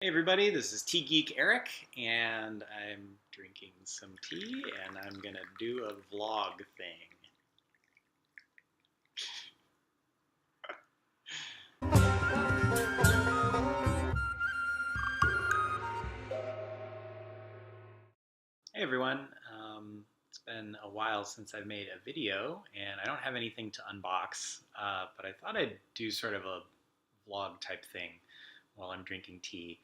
Hey everybody, this is Tea Geek Eric, and I'm drinking some tea, and I'm gonna do a vlog thing. Hey everyone, it's been a while since I've made a video, and I don't have anything to unbox, but I thought I'd do sort of a vlog type thing while I'm drinking tea.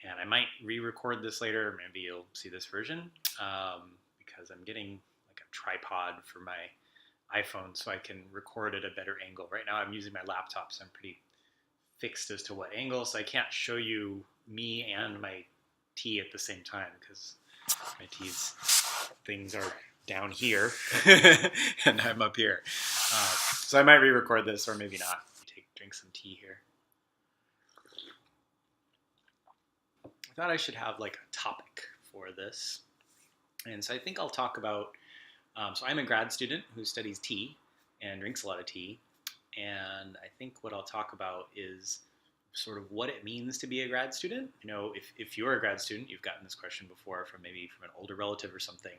And I might re-record this later, maybe you'll see this version, because I'm getting like a tripod for my iPhone so I can record at a better angle. Right now I'm using my laptop, so I'm pretty fixed as to what angle, so I can't show you me and my tea at the same time because my tea's things are down here and I'm up here. So I might re-record this or maybe not. Drink some tea here. I thought I should have like a topic for this. And so I think I'll talk about, so I'm a grad student who studies tea and drinks a lot of tea. And I think what I'll talk about is sort of what it means to be a grad student. You know, if you're a grad student, you've gotten this question before from maybe from an older relative or something,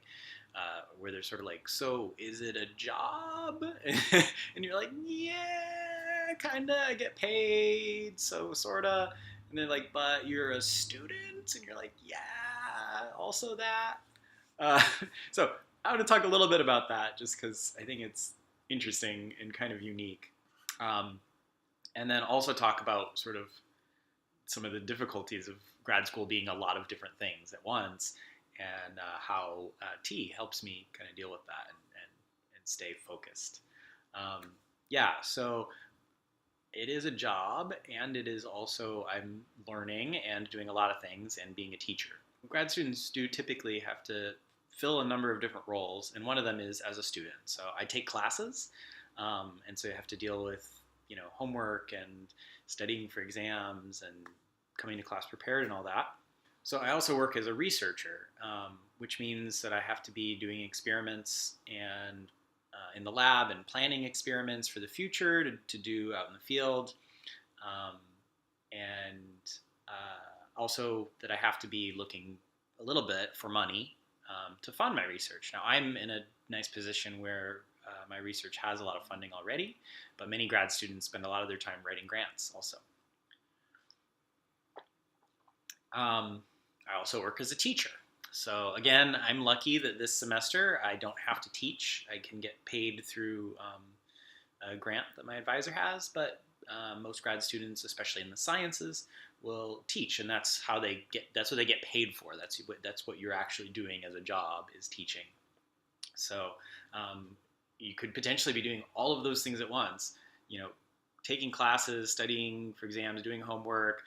where they're sort of like, so is it a job? And you're like, yeah, kind of, I get paid, so sort of. And they're like, but you're a student? And you're like, yeah, also that. Uh, so I want to talk a little bit about that just because I think it's interesting and kind of unique. Um, and then also talk about sort of some of the difficulties of grad school being a lot of different things at once, and how tea helps me kind of deal with that and stay focused. Yeah, so it is a job, and it is also I'm learning and doing a lot of things and being a teacher. Grad students do typically have to fill a number of different roles, and one of them is as a student. So I take classes, and so you have to deal with homework and studying for exams and coming to class prepared and all that. So I also work as a researcher, which means that I have to be doing experiments and in the lab and planning experiments for the future to do out in the field, um, and also that I have to be looking a little bit for money to fund my research. Now I'm in a nice position where my research has a lot of funding already, but many grad students spend a lot of their time writing grants also. I also work as a teacher. So again, I'm lucky that this semester I don't have to teach. I can get paid through a grant that my advisor has, but most grad students, especially in the sciences, will teach, and that's what they get paid for. That's what you're actually doing as a job, is teaching. So you could potentially be doing all of those things at once, taking classes, studying for exams, doing homework,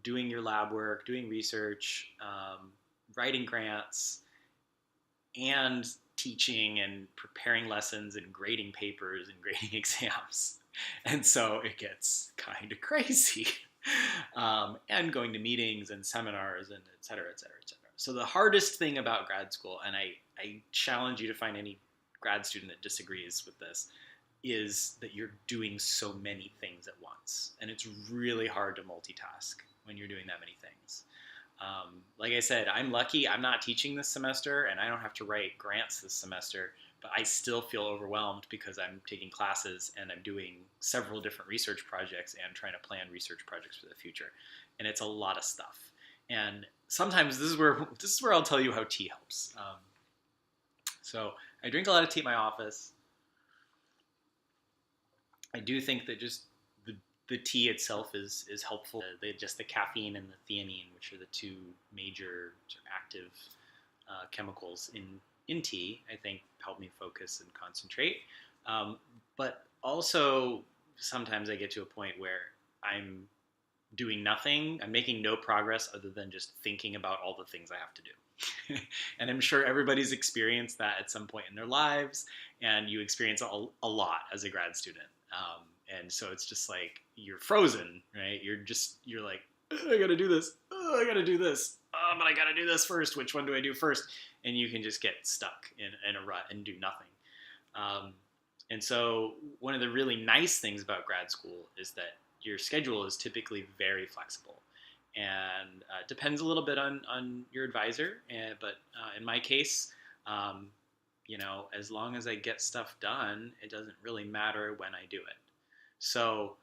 doing your lab work, doing research, writing grants, and teaching and preparing lessons and grading papers and grading exams. And so it gets kind of crazy. And going to meetings and seminars and et cetera, et cetera, et cetera. So the hardest thing about grad school, and I challenge you to find any grad student that disagrees with this, is that you're doing so many things at once. And it's really hard to multitask when you're doing that many things. Like I said, I'm lucky. I'm not teaching this semester, and I don't have to write grants this semester, but I still feel overwhelmed because I'm taking classes and I'm doing several different research projects and trying to plan research projects for the future. And it's a lot of stuff. And sometimes this is where I'll tell you how tea helps. So I drink a lot of tea at my office. I do think that just the tea itself is helpful. Just the caffeine and the theanine, which are the two major active chemicals in tea, I think help me focus and concentrate. But also sometimes I get to a point where I'm doing nothing. I'm making no progress other than just thinking about all the things I have to do. And I'm sure everybody's experienced that at some point in their lives, and you experience a lot as a grad student. And so it's just like you're frozen, right? You're like, I gotta do this. Oh, I gotta do this. Oh, but I gotta do this first. Which one do I do first? And you can just get stuck in a rut and do nothing. And so one of the really nice things about grad school is that your schedule is typically very flexible. and depends a little bit on your advisor. But in my case, um, as long as I get stuff done, it doesn't really matter when I do it. So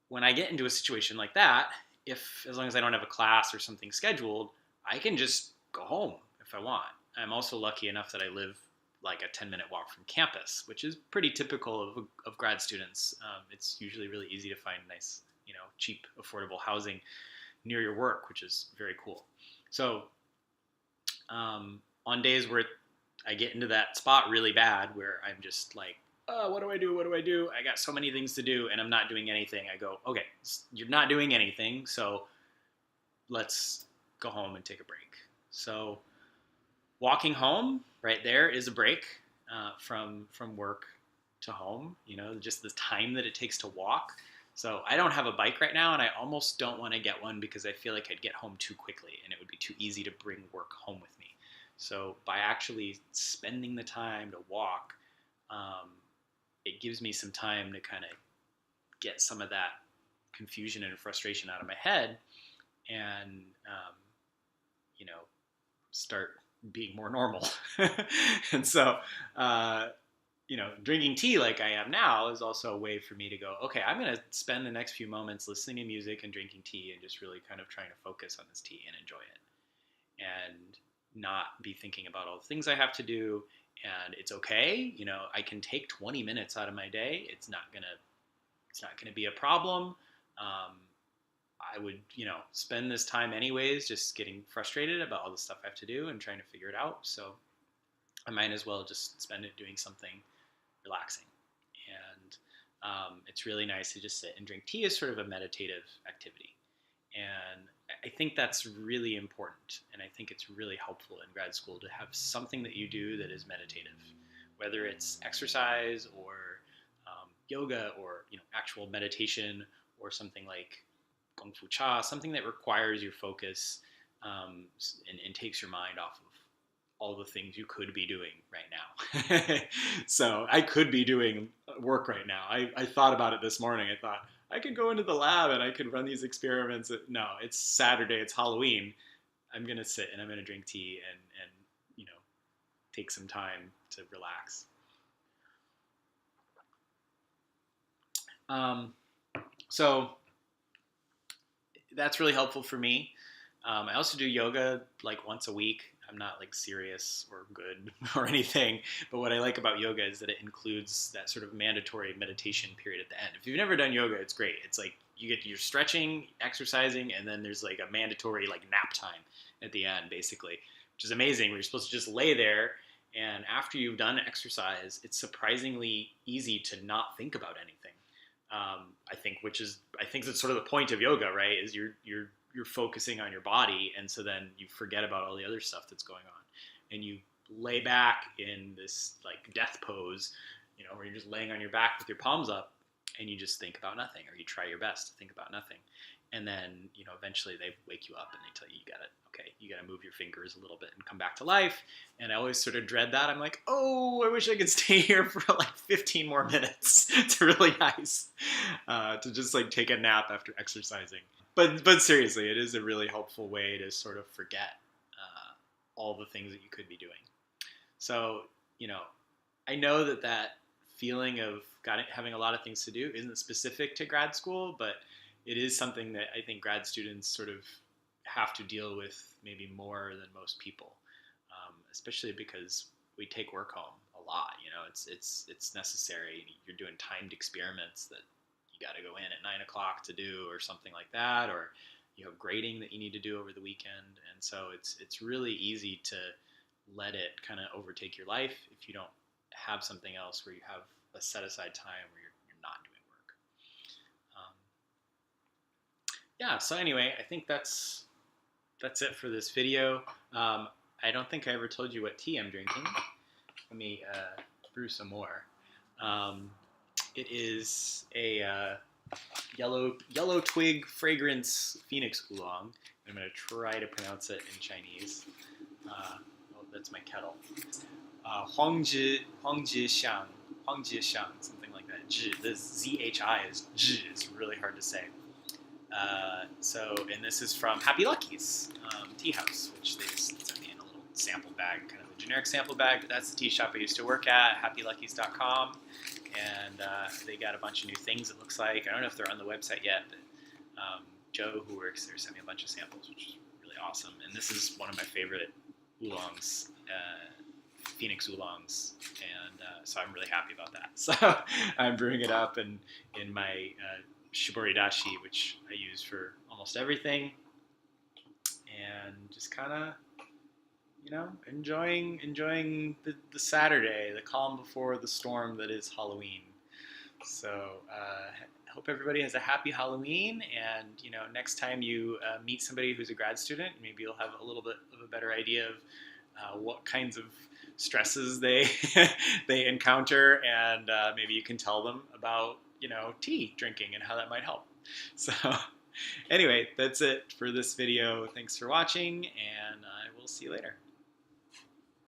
when I get into a situation like that, if as long as I don't have a class or something scheduled, I can just go home if I want. I'm also lucky enough that I live like a 10-minute walk from campus, which is pretty typical of grad students. It's usually really easy to find nice, cheap, affordable housing near your work, which is very cool. So on days where I get into that spot really bad, where I'm just like, oh, what do I do? What do I do? I got so many things to do and I'm not doing anything. I go, okay, you're not doing anything, so let's go home and take a break. So walking home right there is a break from work to home. Just the time that it takes to walk. So I don't have a bike right now, and I almost don't want to get one because I feel like I'd get home too quickly and it would be too easy to bring work home with me. So by actually spending the time to walk, it gives me some time to kind of get some of that confusion and frustration out of my head, and start being more normal. And so drinking tea like I am now is also a way for me to go, okay, I'm going to spend the next few moments listening to music and drinking tea and just really kind of trying to focus on this tea and enjoy it, and not be thinking about all the things I have to do. And it's okay, I can take 20 minutes out of my day. It's not gonna be a problem. I would, spend this time anyways, just getting frustrated about all the stuff I have to do and trying to figure it out. So I might as well just spend it doing something relaxing. And it's really nice to just sit and drink tea as sort of a meditative activity. And I think that's really important. And I think it's really helpful in grad school to have something that you do that is meditative, whether it's exercise or yoga or actual meditation, or something like Gong Fu Cha, something that requires your focus and takes your mind off of all the things you could be doing right now. So I could be doing work right now. I thought about it this morning. I thought I could go into the lab and I could run these experiments. No, it's Saturday, it's Halloween. I'm going to sit and I'm going to drink tea and take some time to relax. So that's really helpful for me. I also do yoga like once a week. I'm not like serious or good or anything, but what I like about yoga is that it includes that sort of mandatory meditation period at the end. If you've never done yoga, it's great. It's like you're stretching, exercising, and then there's like a mandatory like nap time at the end, basically, which is amazing. Where you're supposed to just lay there, and after you've done exercise, it's surprisingly easy to not think about anything. I think that's sort of the point of yoga, right? Is you're focusing on your body, and so then you forget about all the other stuff that's going on, and you lay back in this like death pose, where you're just laying on your back with your palms up, and you just think about nothing, or you try your best to think about nothing, and then eventually they wake you up and they tell you you got to move your fingers a little bit and come back to life. And I always sort of dread that. I'm like, oh, I wish I could stay here for like 15 more minutes. It's really nice to just like take a nap after exercising. But seriously, it is a really helpful way to sort of forget all the things that you could be doing. So, I know that feeling of having a lot of things to do isn't specific to grad school, but it is something that I think grad students sort of have to deal with maybe more than most people, especially because we take work home a lot. It's necessary. You're doing timed experiments that you got to go in at 9 o'clock to do, or something like that, or you have grading that you need to do over the weekend, and so it's really easy to let it kind of overtake your life if you don't have something else where you have a set aside time where you're not doing work. So anyway, I think that's it for this video. I don't think I ever told you what tea I'm drinking. Let me brew some more. It is a yellow twig fragrance phoenix oolong. I'm going to try to pronounce it in Chinese. That's my kettle. Huangzhi Xiang, something like that. The ZHI is Zhi. It's really hard to say. And this is from Happy Lucky's Tea House, which they just sent me in a little sample bag, kind of a generic sample bag. But that's the tea shop I used to work at, happyluckies.com. And they got a bunch of new things, it looks like. I don't know if they're on the website yet, but Joe, who works there, sent me a bunch of samples, which is really awesome. And this is one of my favorite oolongs, Phoenix oolongs, and so I'm really happy about that. So I'm brewing it up in my shibori dashi, which I use for almost everything, and just kind of, enjoying the Saturday, the calm before the storm that is Halloween. So hope everybody has a happy Halloween, and next time you meet somebody who's a grad student, maybe you'll have a little bit of a better idea of what kinds of stresses they they encounter, and maybe you can tell them about tea drinking and how that might help. So anyway, that's it for this video. Thanks for watching, and I will see you later.